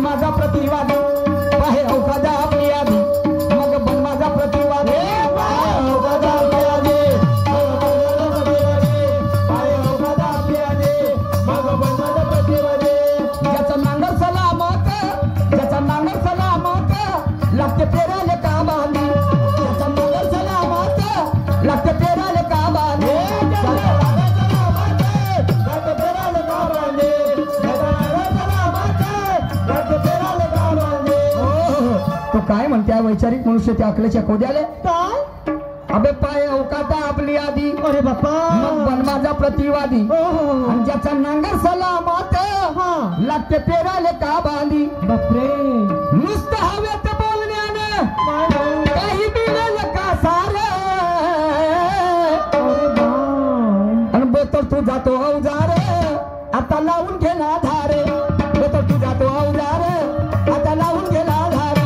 माझा प्रतिवादी पाहे अवकादा आपली आधी मग बन माझा प्रतिवादी पाहे अवकादा आपली आधी पाहे अवकादा आपली आधी मग बन माझा प्रतिवादी ज्याचा नांगर सलामत लागते पेराले का बांधी ज्याचा नांगर सलामत लागते पेराले का बांधी तो काय म्हणते वैचारिक मनुष्य त्या अकलेच्या कोद्याले काय अबे पाय अवकाता आपली आधी अरे बाप्पा मग बन माझा प्रतिवादी आणि ज्याचा नांगर सलामत लागते पेराले का बांधी बापरे नुसतं हवेत बोलण्यानं काही बिनल का सार आणि बोतर तू जातो अवजार आता लावून घे ना धारे बोतर तू जातो अवजार आता लावून घे ना धारे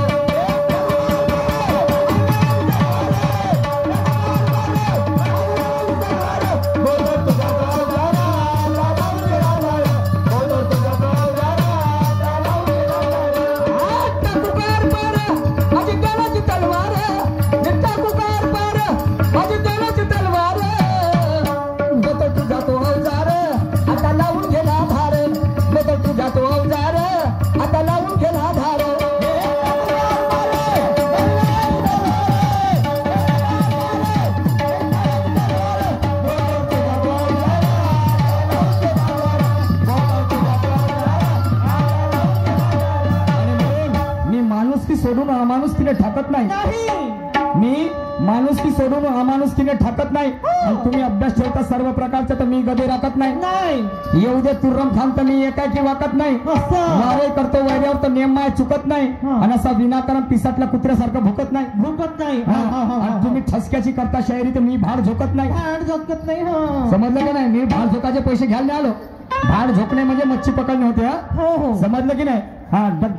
सोडून अमानुषकीने ठाकत नाही मी माणुसकी सोडून अमानुषकीने ठाकत नाही तुम्ही अभ्यास ठेवता सर्व प्रकारचा तर मी गदे राखत नाही येऊ दे तुर्रम खान तर मी एकाकी वाकत नाही वारे करतो वैर्यावर तर नेम माय चुकत नाही आणि असा विनाकारण पिसाटल्या कुत्र्यासारखं भुकत नाही तुम्ही ठसक्याची करता शायरी तर मी भाड झोकत नाही समजलं की नाही मी भाड झोकाचे पैसे घ्यायला नाही आलो भाड झोकणे म्हणजे मच्छी पकडणे होते समजलं की नाही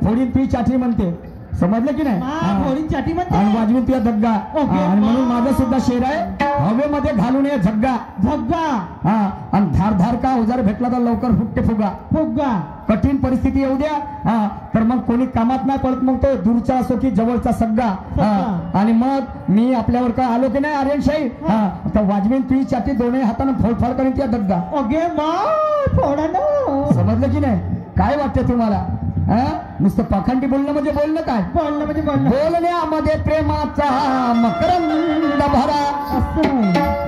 फोडीन तुझी चाटरी म्हणते समजलं की नाही आणि वाजवीन तुझ्या धग्गा आणि म्हणून माझा सुद्धा शेर आहे हवेमध्ये घालून ये झग्गा आणि धारधार का अवजार भेटला तर लवकर फुटते फुगा कठीण परिस्थिती येऊ द्या तर मग कोणी कामात नाही पडत मग तो दूरचा असो की जवळचा सग्गा आणि मग मी आपल्यावर काय आलो की नाही आर्यनशाही तर वाजवीन तुझी चाटी दोन्ही हाताने फोडफाड करीन त्या धग्गा समजलं की नाही काय वाटतं तुम्हाला नुसतं पाखंडी बोलणं म्हणजे बोलणं काय बोलण्यामध्ये प्रेमाचा मकरंद भरा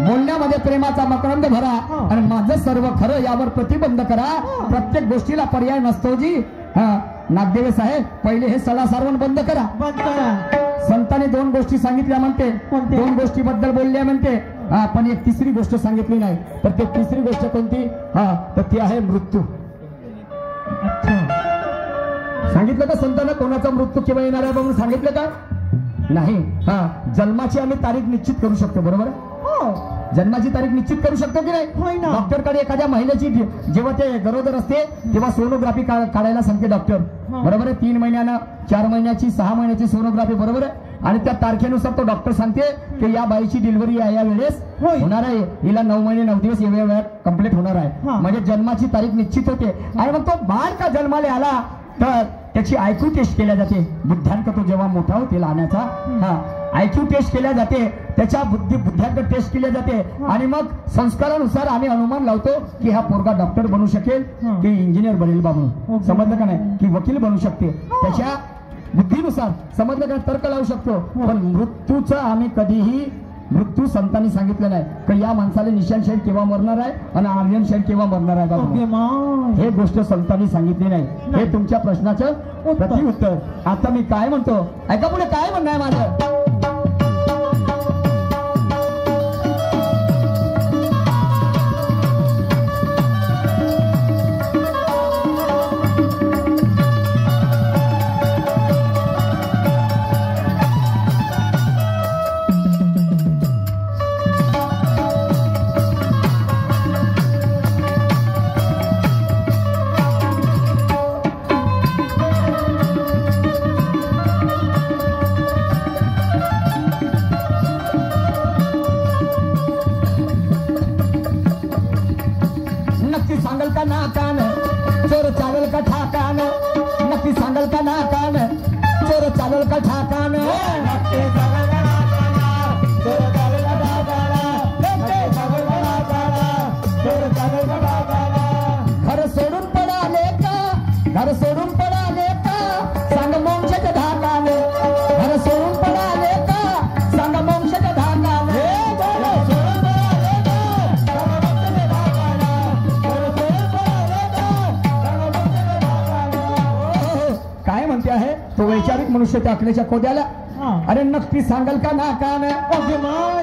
बोलण्यामध्ये प्रेमाचा मकरंद भरा आणि माझं सर्व खरं यावर प्रतिबंध करा प्रत्येक गोष्टीला पर्याय नसतो जी नागदेवे साहेब पहिले हे सडा सारवण बंद करा संतांनी दोन गोष्टी सांगितल्या म्हणते दोन गोष्टीबद्दल बोलल्या म्हणते पण एक तिसरी गोष्ट सांगितली नाही तर ते तिसरी गोष्ट कोणती तर ती आहे मृत्यू सांगितलं का संतांना कोणाचा मृत्यू केव्हा येणार आहे म्हणून सांगितलं का नाही जन्माची आम्ही तारीख निश्चित करू शकतो बरोबर जन्माची तारीख निश्चित करू शकतो की नाही डॉक्टर कडे एखाद्या महिलेची जेव्हा ते गरोदर असते तेव्हा सोनोग्राफी काढायला सांगते डॉक्टर बरोबर आहे 3 महिन्यानं 4 महिन्याची 6 महिन्याची सोनोग्राफी बरोबर आहे आणि त्या तारखेनुसार तो डॉक्टर सांगते की या बाईची डिलिव्हरी या वेळेस होणार आहे हिला 9 महिने 9 दिवस या वेळेत कंप्लीट होणार आहे म्हणजे जन्माची तारीख निश्चित होते आणि मग तो बाळ का जन्माला आला तर त्याची आयक्यू टेस्ट केल्या जाते बुद्ध्यांक तो जेव्हा मोठा होते लहानाचा आयक्यू टेस्ट केल्या जाते त्याच्या बुद्ध्यांक टेस्ट केल्या जाते आणि मग संस्कारानुसार आम्ही अनुमान लावतो की हा पोरगा डॉक्टर बनू शकेल की इंजिनियर बनेल बा म्हणून समजलं का नाही की वकील बनू शकते त्याच्या बुद्धीनुसार समजलं का तर्क लावू शकतो पण मृत्यूचं आम्ही कधीही मृत्यू संतांनी सांगितलं नाही की या माणसाला निशाणशाही केव्हा मरणार आहे आणि आर्यनशाही केव्हा मरणार आहे बाबा हे गोष्ट संतांनी सांगितली नाही हे तुमच्या प्रश्नाचं प्रतिउत्तर आता मी काय म्हणतो ऐका पुढे काय म्हणणं आहे माझं चोर चावल का ठाकान नक्की सांगा सांगल का नाकान चोर चालल का ठाकान नक्की सांगल का नाकान चोर चालल का ठाकान नक्की सांगल का नाकान चोर चालल का ठाकान घर सोडून पडाले का घर सोडून पडाले का सांग मोक्षाच्या धाकान घर सोडून पडाले का सांग मोक्षाच्या धाकान काय म्हणते आहे तो वैचारिक मनुष्य त्या अकलेच्या कोद्याला अरे नक्की सांगल का नाकान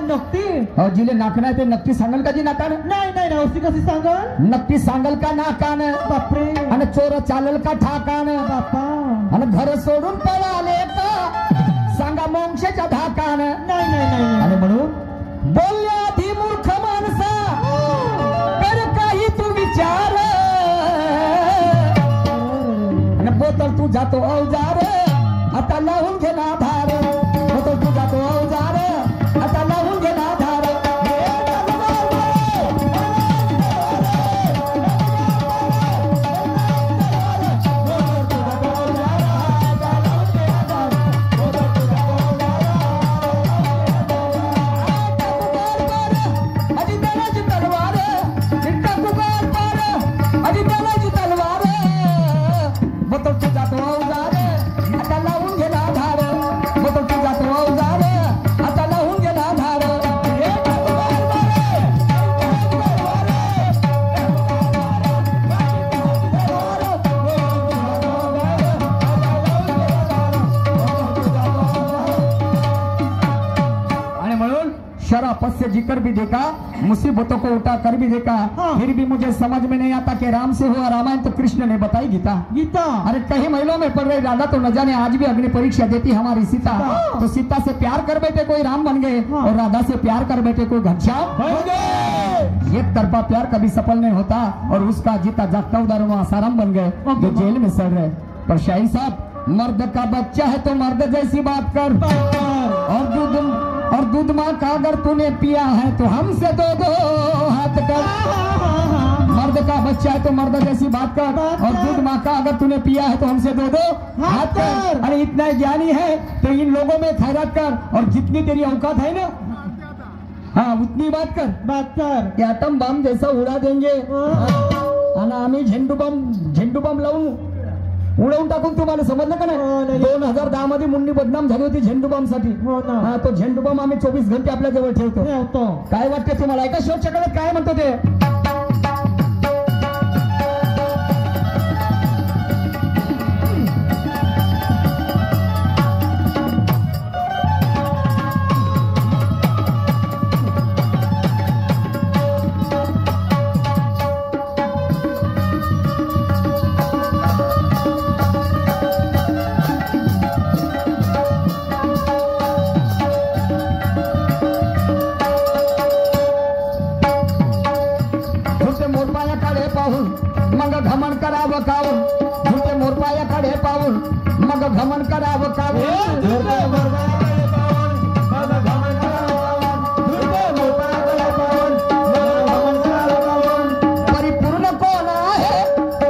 नक्की जिले नाक नाही ते नक्की सांगल का जी नाकान नाही नाही नवसी कशी सांगल नक्की सांगल का नाकान बापरे आणि चोर चालल का ठाकान बापा आणि घर सोडून पळाले का सांगा मोक्षाच्या धाकान नाही नाही नाही आणि म्हणून बोलल्या आधी मूर्ख माणसा कर काही तू विचार आणि बोतल तू जातो अवजार आता लावून घे ना धार बोतल तू जातो अवजार आता लावून घे ना धार शरापस्य जिक्र भी देखा मुसीबतों को उठा कर भी देखा फिर भी मुझे समझ में नहीं आता कि राम से हुआ रामायण तो कृष्ण ने बताई गीता गीता अरे कई महिलों में पड़ रही राधा तो न जाने आज भी अग्नि परीक्षा देती हमारी सीता तो सीता से प्यार कर बैठे कोई राम बन गए और राधा से प्यार कर बैठे कोई घनश्याम बन गए। एक तरफा प्यार कभी सफल नहीं होता और उसका जीता जागता उदाहरण आसाराम बन गए जो जेल में सड़ रहे। पर शाही साहब मर्द का बच्चा है तो मर्द जैसी बात कर और दूध माँ का अगर तूने पिया है तो हमसे दो हाथ कर। मर्द का बच्चा है तो मर्द जैसी बात कर और दूध माँ का अगर तूने पिया है तो हमसे दो हाथ कर। अरे इतना ज्ञानी है तो इन लोगों में खैरात कर और जितनी तेरी औकात है ना हाँ उतनी बात कर एटम बम जैसा उड़ा देंगे आणि आम्ही झेंडू बम लावून उडवून टाकून तुम्हाला समजलं का नाही 2010 मध्ये मुंडी बदनाम झाली होती झेंडू बम साठी हा तो झेंडू बम आम्ही 24 घंटे आपल्या जवळ ठेवतो काय वाटते तुम्हाला एका शेवटच्या काळात काय म्हणतो ते घमन करावं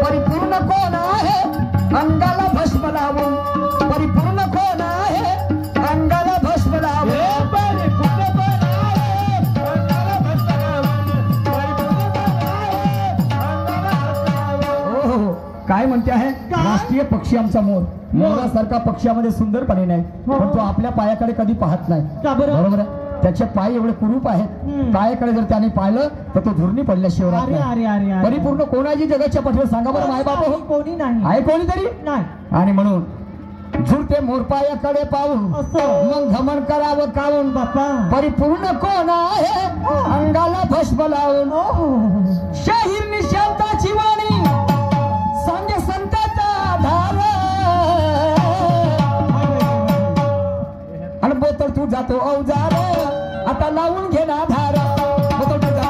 परिपूर्ण कोण आहे अंगाला भस्म लावून परिपूर्ण कोण आहे अंगाला भस्म लावून काय म्हणते आहे राष्ट्रीय पक्षी आमचा मोर मोरासारखा पक्षामध्ये सुंदरपणे नाही पण तो आपल्या पायाकडे कधी पाहत नाही बरोबर आहे त्याचे पाय एवढे कुरूप आहेत पायाकडे जर त्याने पाहिलं तर तो धुरणी पडल्याशिवाय परिपूर्ण कोणाची जगाच्या पाठीवर सांगा बरं माय बाप कोणी नाही आहे कोणीतरी नाही आणि म्हणून झुरते मोरपायाकडे पाहून मग घमन करावं कावून बापा परिपूर्ण कोण आहे अंगाला भस्म लावून शाहीर निशांताची वाणी सांगे संताचा आधार आणि बोतल तू जातो अवजार आता लावून घे ना धार